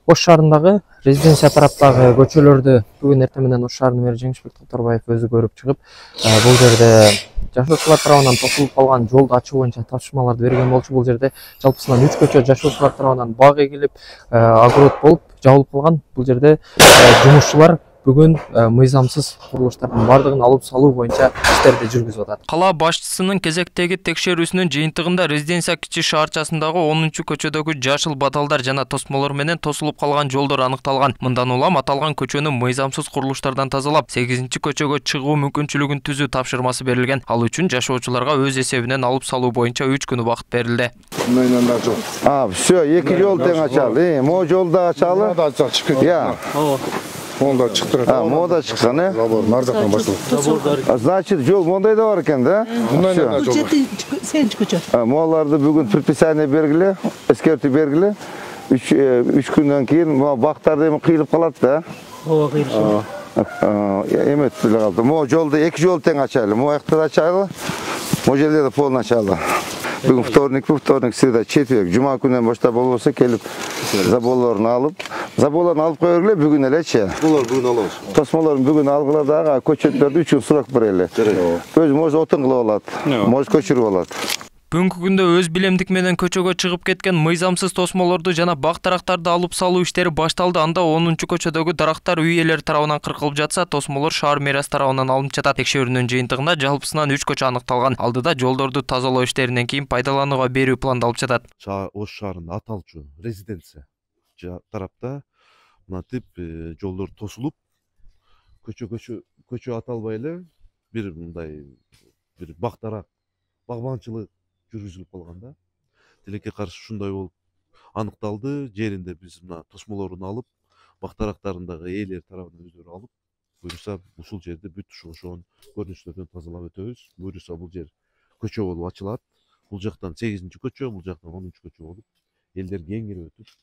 Ош шаарындагы резиденция тараптагы көчөлөрдү бүгүн эртең менен Ош шаарынын мэри Жеңишбек Токтурбаев өзү көрүп чыгып, бул жерде жашоочулар тарабынан тосулуп калган жолду ачуу боюнча тапшырмаларды берген болчу. Бул жерде жалпысынан 3 көчө жашоочулар тарабынан бак эгилип, огород болуп жабылып калган. Бул жерде жумушчулар бүгүн мыйзамсыз курулуштардын бардыгын алып салуу боюнча иштерди жүргүзүп атат. Кала башчысынын кезектеги текшерүүсүнүн жыйынтыгында резиденция кичи шаарчасындагы 10-көчөдөгү жашыл баталдар жана тосмолор менен тосулуп калган жолдор аныкталган. Мындан улам аталган көчөнү мыйзамсыз курулуштардан тазалап, 8-көчөгө чыгуу мүмкүнчүлүгүн түзүү тапшырмасы берилген. Ал үчүн жашоочуларга өз эсебинен алып салуу боюнча 3 күн убакыт берилди. Все, эки жол тең ачалы. Мо жолду ачалы. Монда чыктырат. Мода чыккан, Забор наржактан башталат. Значит, жол мондай да бар экен да? Сен көчө. Моларды бүгүн предписание бергиле, эскертүү бергиле. 3 күндөн кийин бактар эми кыйылып калат да. Ооба, кыйылып. Эмет биле калды. Мо жолду эки жол тең ачалы. Мо жактан ачалы. Мо жерде да полный ачалы. Бүгүн вторник, среда, четверг, жума күнүнөн баштап болбосо келип заборлорун алып кое бергиле бүгүн элечи. Булар бүгүн алабыз. Тосмолорун бүгүн алгыла дагы көчөттөрдү 3 күн сурак берели. Өзү может отун кылып алат, может көчүрүп алат. Бүгүнкү күндө өз билемдик менен көчөгө чыгып кеткен мыйзамсыз тосмолорду жана бак дарактарды алып салуу иштери башталды. Анда 10-көчөдөгү дарактар үй ээлери тарабынан кыркылып жатса, тосмолор шаар мэриясы тарабынан алынып жатат. Текшерүүнүн жыйынтыгында жалпысынан 3 көчө аныкталган. Алдыда жолдорду тазалоо иштеринен кийин пайдаланууга берүү пландалып жатат. Ош шаарынын аталчу резиденция тарапта мынтип жолдор тосулуп, көчө аталбай эле бир мындай бир бак дарак, багбанчылык жүргүзүлүп калганда, тилекке каршы ушундай болуп аныкталды. Жеринде биз мына тосмолорун алып, бак дарактарындагы ээлер тарабынан өздөрү алып, буюрса ушул жерде бүт ошон көрүнүштөрдөн тазалап өтөбүз. Буюрса бул жер көчө болуп ачылат. Бул жактан 8-көчө, бул жактан 10-көчө болуп, элдер кеңирип өтүп,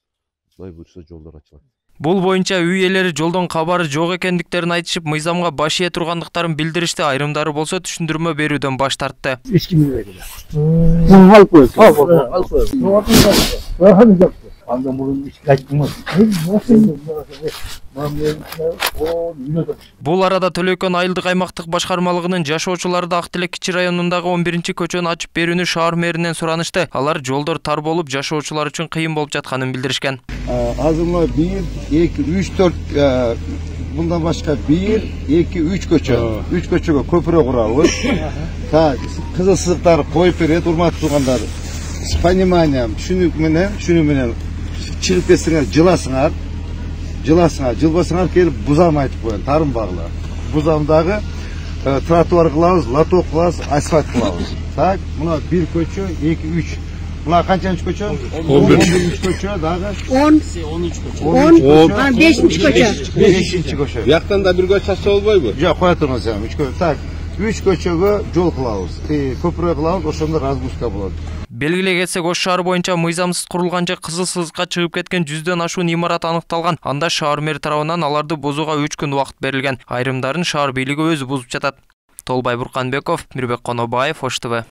мындай буюрса жолдор ачылат. Бул боюнча үй ээлери жолдон кабары жок экендиктерин айтышып, мыйзамга баш ээ тургандыктарын билдиришти. Айрымдары болсо түшүндүрмө берүүдөн баш тартты. Эч ким билбейт. Алып коет. Алып коет. Анда мурун эч кайтмас. Бул арада Төлөйкөн айылдык аймактык башкармалыгынын жашоочулары Ак Тилек кичи районундагы 11-көчөнү ачып берүүнү шаар мэринен суранышты. Алар жолдор тар болуп, жашоочулар үчүн кыйын болуп жатканын билдиришкен. Азыр 1, 2, 3, 4 bundan başka 1, 2, 3 көчө. 3 көчөгө көпүрө курабыз. Кызыл сызыктарды коюп берет, урматтуу туугандар. С пониманием, шуну менен чыгып кетсеңер жылбасыңар келип бузам айтып коеюн, тарым багла. Бузамдагы тротуар кылабыз, лоток кылабыз, асфальт кылабыз. Так, мына 1 көчө, 2, 3. Мына канчанчы көчө? 11 көчө дагы 5-көчө. Бияктан да бир көчө ачса болбойбу? Жок, кое туруңуз эми 3 көчө. Так, 3 көчөгө жол кылабыз. Көпүрө кылабыз, ошондо разгрузка болот. Белгилей кетсек, Ош шаар боюнча мыйзамсыз курулган же кызыл сызыкка чыгып кеткен 100дөн ашуун имарат аныкталган. Анда шаар мэри тарабынан аларды бузууга 3 күн убакыт берилген. Айрымдарын шаар бийлиги өзү бузуп жатат. Толбай Бурканбеков, Мирбек Конобаев, Ош ТВ.